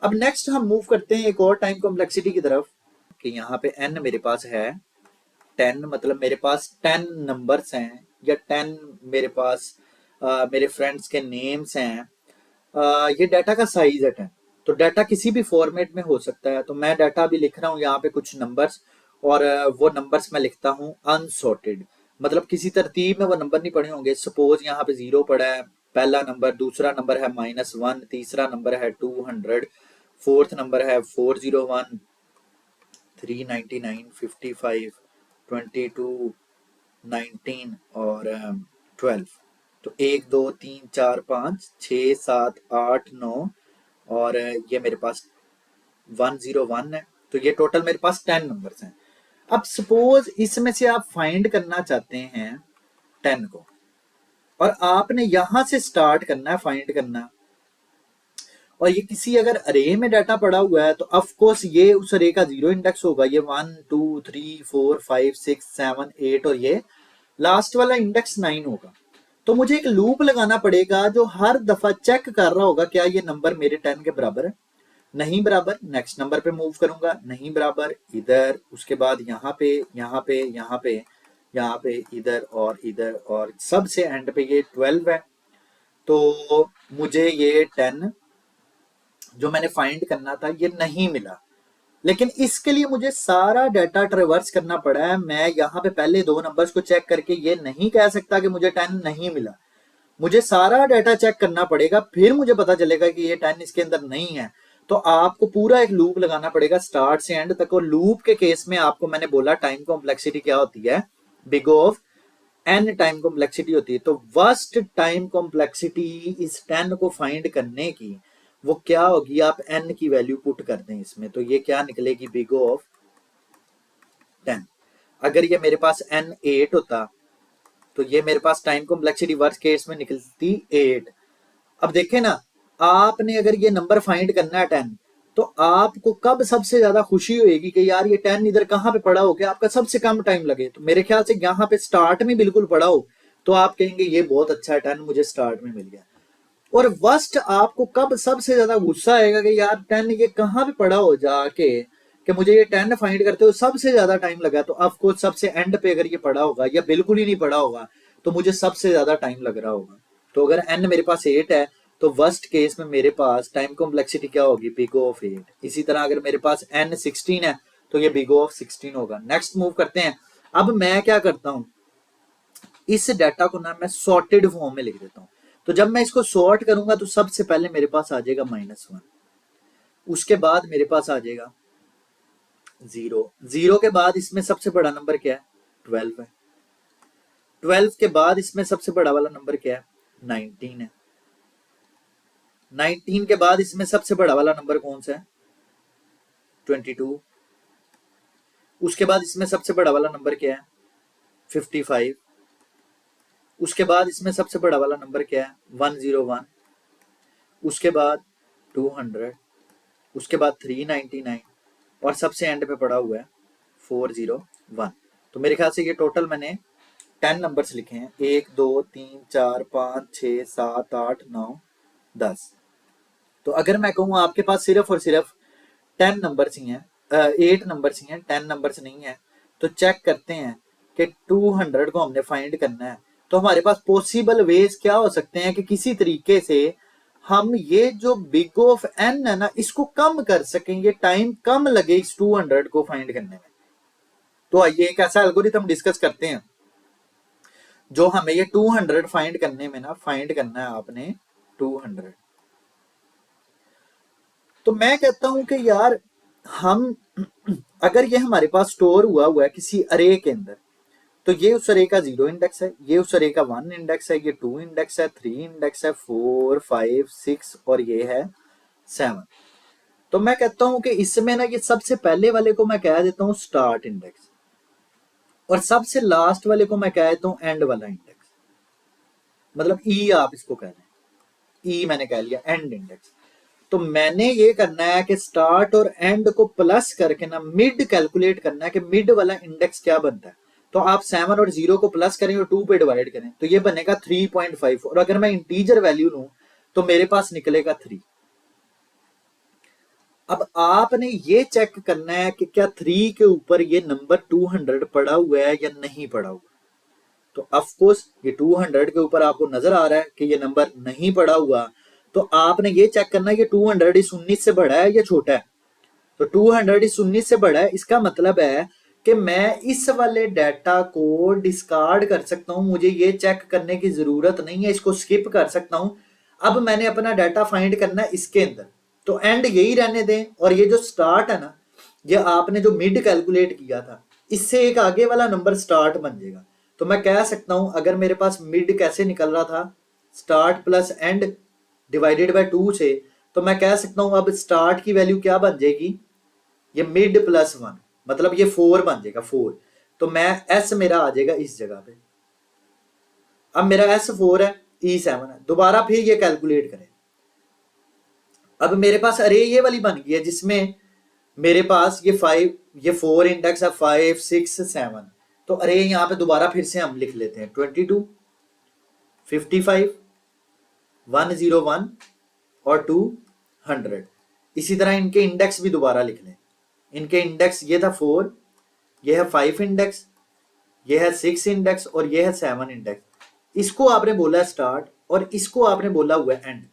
अब नेक्स्ट हम मूव करते हैं एक और टाइम कॉम्प्लेक्सिटी की तरफ कि यहाँ पे n मेरे पास है 10, मतलब मेरे पास 10 नंबर्स हैं या 10 मेरे पास मेरे फ्रेंड्स के नेम्स हैं। ये डाटा का साइज है 10। तो डाटा किसी भी फॉर्मेट में हो सकता है। तो मैं डाटा भी लिख रहा हूँ यहाँ पे कुछ नंबर्स, और वो नंबर्स मैं लिखता हूँ अनसॉर्टेड, मतलब किसी तरतीब में वो नंबर नहीं पड़े होंगे। सपोज यहाँ पे 0 पड़ा है, पहला नंबर, दूसरा नंबर है -1, तीसरा नंबर है 200, फोर्थ नंबर है 401, 399, 55, 22, 19 और 12। तो 1 2 3 4 5 6 7 8 9 और ये मेरे पास 101 है। तो ये टोटल मेरे पास 10 नंबर्स हैं। अब सपोज इसमें से आप फाइंड करना चाहते हैं 10 को, और आपने यहां से स्टार्ट करना है फाइंड करना, और ये किसी अगर अरे में डाटा पड़ा हुआ है तो ऑफ कोर्स ये उस अरे का 0 इंडेक्स होगा। ये 1 2 3 4 5 6 7 8 और ये लास्ट वाला इंडेक्स 9 होगा। तो मुझे एक लूप लगाना पड़ेगा जो हर दफा चेक कर रहा होगा क्या ये नंबर मेरे 10 के बराबर है। नहीं बराबर, नेक्स्ट नंबर पे मूव करूंगा, नहीं बराबर, इधर, उसके बाद यहाँ पे, यहाँ पे, यहाँ पे, यहाँ पे, इधर और सबसे एंड पे ये 12 है। तो मुझे ये 10 जो मैंने फाइंड करना था ये नहीं मिला, लेकिन इसके लिए मुझे सारा डाटा ट्रेवर्स करना पड़ा है। मैं यहाँ पे पहले दो नंबर्स को चेक करके ये नहीं कह सकता कि मुझे 10 नहीं मिला। मुझे सारा डाटा चेक करना पड़ेगा, फिर मुझे पता चलेगा कि ये 10 इसके अंदर नहीं है। तो आपको पूरा एक लूप लगाना पड़ेगा स्टार्ट से एंड तक। और लूप के केस में आपको मैंने बोला टाइम कॉम्प्लेक्सिटी क्या होती है, big of n time complexity होती है। तो वर्स्ट टाइम कॉम्प्लेक्सिटी इस 10 को फाइंड करने की वो क्या होगी, आप एन की वैल्यू पुट कर दें इसमें, तो ये क्या निकलेगी, बिग ऑफ 10। अगर ये मेरे पास एन 8 होता तो ये मेरे पास टाइम कॉम्प्लेक्सिटी वर्स्ट केस में निकलती 8। अब देखें ना, आपने अगर ये नंबर फाइंड करना है 10, तो आपको कब सबसे ज्यादा खुशी होगी कि यार ये 10 इधर कहां पे पड़ा हो, क्या आपका सबसे कम टाइम लगे। तो मेरे ख्याल से यहाँ पे स्टार्ट में बिल्कुल पड़ा हो तो आप कहेंगे ये बहुत अच्छा है, 10 मुझे स्टार्ट में मिल गया। और वर्स्ट आपको कब सबसे ज्यादा गुस्सा आएगा कि यार 10 ये कहां पे पड़ा हो जाके, कि मुझे ये 10 फाइंड करते हो सबसे ज्यादा टाइम लगा। तो ऑफकोर्स सबसे एंड पे अगर ये पड़ा होगा या बिल्कुल ही नहीं पड़ा होगा तो मुझे सबसे ज्यादा टाइम लग रहा होगा। तो अगर एन मेरे पास 8 है तो वर्स्ट केस में मेरे पास टाइम कॉम्प्लेक्सिटी क्या होगी, बिग ऑफ 8। इसी तरह अगर मेरे पास एन 16 है तो ये बिग ऑफ 16 होगा। नेक्स्ट मूव करते हैं। अब मैं क्या करता हूं, इस डाटा को ना मैं सॉर्टेड फॉर्म में लिख देता हूं। तो जब मैं इसको सॉर्ट करूंगा तो सबसे पहले मेरे पास आ जाएगा -1, उसके बाद मेरे पास आ जाएगा 0, 0 के बाद इसमें सबसे बड़ा नंबर क्या है, 12 है। 12 के बाद इसमें सबसे बड़ा वाला नंबर क्या है, 19 है। 19 के बाद इसमें सबसे बड़ा वाला नंबर कौन सा है, 22। उसके बाद इसमें सबसे बड़ा वाला नंबर क्या है, 55। उसके बाद इसमें सबसे बड़ा वाला नंबर क्या है, 101। उसके बाद 200। उसके बाद 399 और सबसे एंड पे पड़ा हुआ है 401। तो मेरे ख्याल से ये टोटल मैंने 10 नंबर्स लिखे हैं, 1 2 3 4 5 6 7 8 9 10। तो अगर मैं कहूँ आपके पास सिर्फ और सिर्फ 10 नंबर्स ही हैं, 8 नंबर्स ही हैं, 10 नंबर्स नहीं है, तो चेक करते हैं कि 200 को हमने फाइंड करना है। तो हमारे पास पॉसिबल वेज क्या हो सकते हैं कि किसी तरीके से हम ये जो बिग ऑफ एन है ना इसको कम कर सकें, ये टाइम कम लगे इस 200 को फाइंड करने में। तो आइए एक ऐसा एल्गोरिथम डिस्कस करते हैं जो हमें ये 200 फाइंड करने में ना, फाइंड करना है आपने 200। तो मैं कहता हूं कि यार हम अगर ये हमारे पास स्टोर हुआ है किसी अरे के अंदर, तो ये उस अरे का 0 इंडेक्स है, ये उस अरे का 1 इंडेक्स है, ये 2 इंडेक्स है, 3 इंडेक्स है, 4 5 6 और ये है 7। तो मैं कहता हूं कि इसमें ना ये सबसे पहले वाले को मैं कह देता हूं स्टार्ट इंडेक्स, और सबसे लास्ट वाले को मैं कह देता हूं एंड वाला इंडेक्स। मतलब ई आप इसको कह रहे हैं, ई मैंने कह लिया एंड इंडेक्स। तो मैंने ये करना है कि स्टार्ट और एंड को प्लस करके ना मिड कैलकुलेट करना है कि मिड वाला इंडेक्स क्या बनता है। तो आप 7 और 0 को प्लस करें और 2 पे डिवाइड करें तो ये बनेगा 3.5, और अगर मैं इंटीजर वैल्यू लूं तो मेरे पास निकलेगा 3। अब आपने ये चेक करना है कि क्या 3 के ऊपर ये नंबर 200 पड़ा हुआ है या नहीं पड़ा हुआ। तो ऑफ कोर्स ये 200 के ऊपर आपको नजर आ रहा है कि ये नंबर नहीं पड़ा हुआ, तो आपने ये चेक करना है कि 200 इस 19 से बड़ा है या छोटा है। तो 200 इस 19 से बड़ा है, इसका मतलब है कि मैं इस वाले डाटा को डिस्कार्ड कर सकता हूं, मुझे ये चेक करने की जरूरत नहीं है, इसको स्किप कर सकता हूं। अब मैंने अपना डाटा फाइंड करना है इसके अंदर, तो एंड यही रहने दें, और ये जो स्टार्ट है ना, ये आपने जो मिड कैलकुलेट किया था इससे एक आगे वाला नंबर स्टार्ट बन जाएगा। तो मैं कह सकता हूं अगर मेरे पास मिड कैसे निकल रहा था, start plus and divided by 2 से, तो मैं कह सकता हूं अब स्टार्ट की वैल्यू क्या बन जाएगी, ये मिड प्लस 1, मतलब ये 4 बन जाएगा 4। तो मैं एस मेरा आ जाएगा इस जगह पे। अब मेरा एस 4 है, ई 7 है। दोबारा फिर ये कैलकुलेट करें। अब मेरे पास अरे ये वाली बन गई है जिसमें मेरे पास ये 5, ये 4 इंडेक्स है, 5 6 7। तो अरे यहां पे दोबारा फिर से हम लिख लेते हैं 22 55 101 और 200। इसी तरह इनके इंडेक्स भी दोबारा लिख लें। इनके इंडेक्स ये था 4, ये है 5 इंडेक्स, ये है 6 इंडेक्स और ये है 7 इंडेक्स। इसको आपने बोला स्टार्ट और इसको आपने बोला हुआ एंड।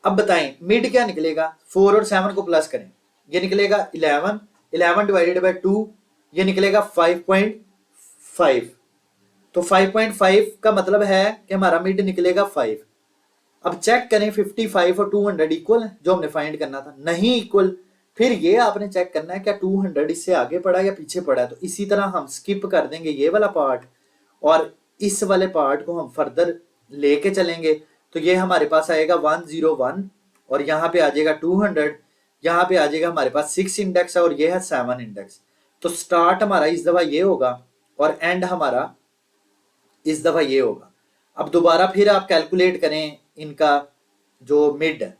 अब बताएं मिड क्या निकलेगा, 4 और 7 को प्लस करें, ये निकलेगा 11, 11 डिवाइडेड बाय 2, ये निकलेगा 5.5। तो 5.5 का मतलब है कि हमारा मिड निकलेगा 5। अब चेक करें 55 और 200 इक्वल है, जो हमने फाइंड करना था, नहीं इक्वल। फिर ये आपने चेक करना है क्या 200 इससे आगे पड़ा या पीछे पड़ा है। तो इसी तरह हम स्किप कर देंगे ये वाला पार्ट और इस वाले पार्ट को हम फर्दर लेके चलेंगे। तो ये हमारे पास आएगा 101 और यहाँ पे आ जाएगा 200, यहाँ पे आ जाएगा हमारे पास 6 इंडेक्स है और ये है 7 इंडेक्स। तो स्टार्ट हमारा इस दफा ये होगा और एंड हमारा इस दफा ये होगा। अब दोबारा फिर आप कैलकुलेट करें इनका जो मिड है,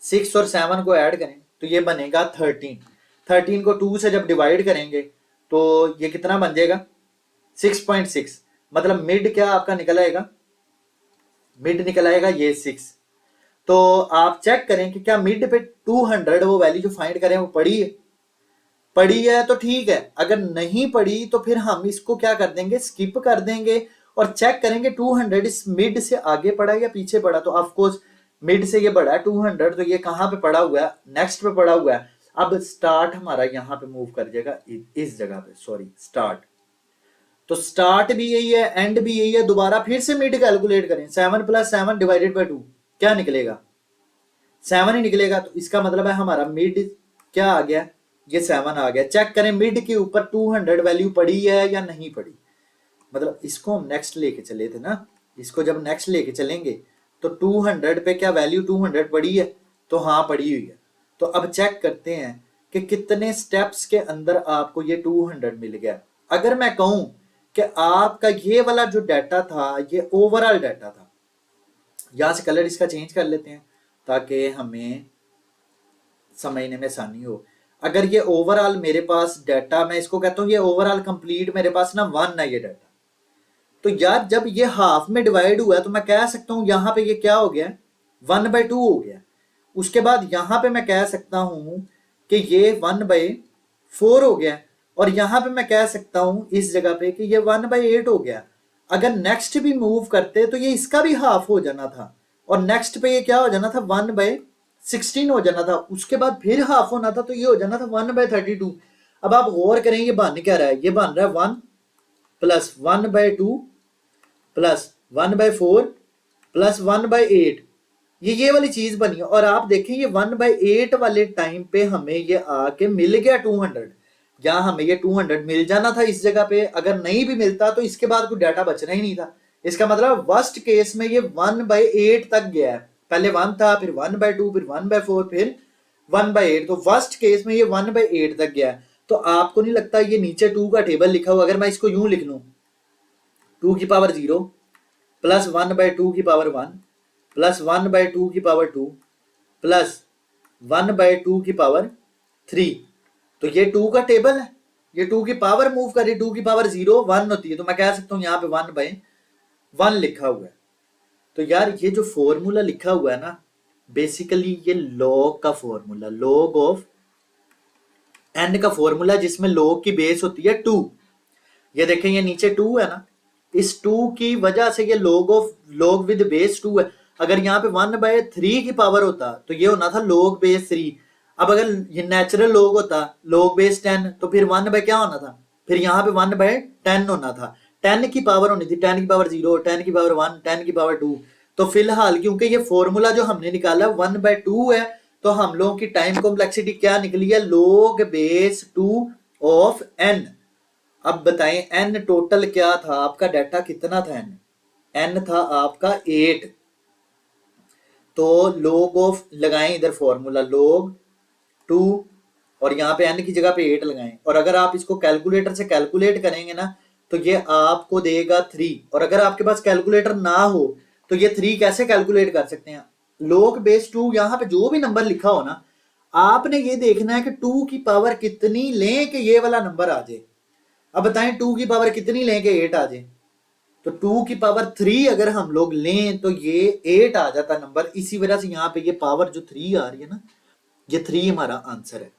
6 और 7 को ऐड करें तो ये बनेगा 13। 13 को 2 से जब डिवाइड करेंगे तो ये कितना बन जाएगा 6.6। मतलब मिड क्या आपका निकल आएगा, मिड निकल आएगा ये 6। तो आप चेक करें कि क्या मिड पे 200 वो वैल्यू जो फाइंड करें वो पड़ी है। पड़ी है तो ठीक है, अगर नहीं पड़ी तो फिर हम इसको क्या कर देंगे, स्किप कर देंगे और चेक करेंगे 200 इस मिड से आगे पड़ा है या पीछे पड़ा। तो ऑफ कोर्स मिड से ये बड़ा है 200, तो ये कहां पे पड़ा हुआ है, नेक्स्ट पे पड़ा हुआ है। अब स्टार्ट हमारा यहां पे मूव कर जाएगा इस जगह पे, सॉरी स्टार्ट। तो स्टार्ट भी यही है, एंड भी यही है। दोबारा फिर से मिड कैलकुलेट करें, 7 प्लस 7 डिवाइडेड बाय 2 क्या निकलेगा, 7 ही निकलेगा। तो इसका मतलब है हमारा मिड क्या आ गया, ये 7 आ गया। चेक करें मिड के ऊपर 200 वैल्यू पड़ी है या नहीं पड़ी। मतलब इसको हम नेक्स्ट लेके चले थे ना, इसको जब नेक्स्ट लेके चलेंगे तो 200 पे क्या वैल्यू 200 पड़ी है, तो हाँ पड़ी हुई है। तो अब चेक करते हैं कि कितने स्टेप्स के अंदर आपको ये 200 मिल गया। अगर मैं कहूं कि आपका ये वाला जो डाटा था ये ओवरऑल डाटा था, यहां से कलर इसका चेंज कर लेते हैं ताकि हमें समझने में आसानी हो। अगर ये ओवरऑल मेरे पास डाटा, मैं इसको कहता हूं ये ओवरऑल कंप्लीट मेरे पास ना 1 है ये डाटा। तो यार जब ये हाफ में डिवाइड हुआ है तो मैं कह सकता हूं यहां पे ये क्या हो गया, 1/2 हो गया। उसके बाद यहां पे मैं कह सकता हूं कि ये 1/4 हो गया और यहां पे मैं कह सकता हूं इस जगह पे कि ये 1/8 हो गया। अगर नेक्स्ट भी मूव करते तो ये इसका भी हाफ हो जाना था और नेक्स्ट पे ये क्या हो जाना था 1/16 हो जाना था। उसके बाद फिर हाफ होना था तो ये हो जाना था 1/32। अब आप गौर करें ये बन क्या रहा है, ये बन रहा है 1 प्लस 1/2 प्लस 1/4 प्लस 1/8। ये वाली चीज बनी है और आप देखें ये 1/8 वाले टाइम पे हमें ये आके मिल गया 200। या हमें ये 200 मिल जाना था इस जगह पे, अगर नहीं भी मिलता तो इसके बाद कोई डाटा बचना ही नहीं था। इसका मतलब वर्स्ट केस में ये 1/8 तक गया है। पहले 1 था, फिर 1/2, फिर 1/4, फिर 1/8। तो वर्स्ट केस में ये 1/8 तक गया है। तो आपको नहीं लगता ये नीचे 2 का टेबल लिखा हुआ, अगर मैं इसको यूं लिख लूं 2 की पावर 0 प्लस 1/2 की पावर 1 प्लस 1/2 की पावर 2 प्लस 1/2 की पावर 3, तो ये 2 का टेबल है। ये 2 की पावर मूव कर रही, 2 की पावर 0 1 होती है, तो मैं कह सकता हूं यहाँ पे 1/1 लिखा हुआ है। तो यार ये जो फॉर्मूला लिखा हुआ है ना, बेसिकली ये लॉग का फॉर्मूला, लॉग ऑफ एन का फॉर्मूला, जिसमें लॉग की बेस होती है 2। ये देखें, ये नीचे 2 है ना, इस 2 की वजह से ये लॉग विद बेस 2 है। अगर यहाँ पे 1/3 की पावर होता तो ये होना था log बेस 3। अब अगर ये नेचुरल लॉग होता log बेस 10, तो फिर 1 बाय क्या होना था, फिर यहाँ पे 1/10 होना था। 10 की पावर होनी थी, 10 की पावर 0, 10 की पावर 1, 10 की पावर 2। तो फिलहाल क्योंकि ये फॉर्मूला जो हमने निकाला 1/2 है, तो हम लोगों की टाइम कॉम्प्लेक्सिटी क्या निकली है, log बेस 2 ऑफ n। अब बताएं n टोटल क्या था आपका, डाटा कितना था n था आपका 8। तो log ऑफ लगाएं इधर फॉर्मूला log 2, और यहाँ पे n की जगह पे 8 लगाएं, और अगर आप इसको कैलकुलेटर से कैलकुलेट करेंगे ना तो ये आपको देगा 3। और अगर आपके पास कैलकुलेटर ना हो तो ये 3 कैसे कैलकुलेट कर सकते हैं, log बेस 2, यहाँ पे जो भी नंबर लिखा हो ना, आपने ये देखना है कि 2 की पावर कितनी लें कि ये वाला नंबर आ जाए। अब बताएं 2 की पावर कितनी लें कि 8 आ जाए, तो 2 की पावर 3 अगर हम लोग लें तो ये 8 आ जाता नंबर। इसी वजह से यहाँ पे ये पावर जो 3 आ रही है ना, ये 3 हमारा आंसर है।